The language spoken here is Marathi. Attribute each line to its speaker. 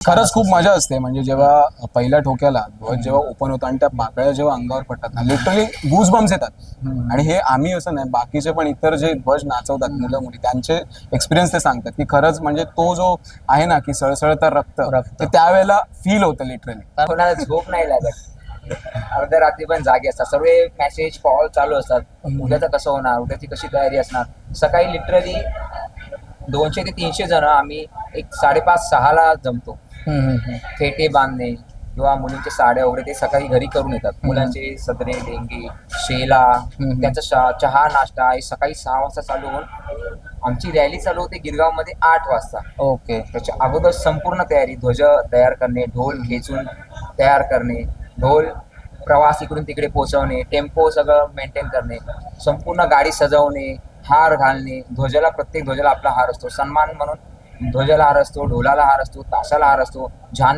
Speaker 1: खरंच खूप मजा असते. म्हणजे जेव्हा पहिल्या ठोक्याला ध्वज जेव्हा ओपन होतो आणि त्या पाकळ्या जेव्हा अंगावर पडतात ना, लिटरली गूज बम्स येतात. आणि हे आम्ही असं नाही, बाकीचे पण इतर जे ध्वज नाचवतात मुलं मुली, त्यांचे एक्सपिरियन्स ते सांगतात की खरंच म्हणजे तो जो आहे ना की सळसळतं रक्त, ते त्यावेळेला फील होतं लिटरली.
Speaker 2: कोणाला झोप नाही लागत. अर्ध्या रात्री पण जागे असतात, सर्व मेसेज कॉल चालू असतात. उद्याचं कसं होणार, उद्याची कशी तयारी असणार. सकाळी लिटरली 200 ते 300 जण आम्ही एक 5:30-6ला जमतो. फेटे बांधणे किंवा मुलींच्या साड्या वगैरे ते सकाळी घरी करून येतात. मुलांचे सदरे, लेंगे, शेला, त्यांचा चहा नाश्ता हे सकाळी 6 वाजता चालू होऊन आमची रॅली चालू होते गिरगावमध्ये 8 वाजता.
Speaker 1: ओके.
Speaker 2: त्याच्या अगोदर संपूर्ण तयारी, ध्वज तयार करणे, ढोल खेचून तयार करणे, ढोल प्रवास इकडून तिकडे पोहोचवणे, टेम्पो सगळं मेंटेन करणे, संपूर्ण गाडी सजवणे, हार घालणे, ध्वजाला प्रत्येक ध्वजाला आपला हार असतो, सन्मान म्हणून ध्वजाला हार असतो, ढोलाला हार असतो, ताशाला हार असतो,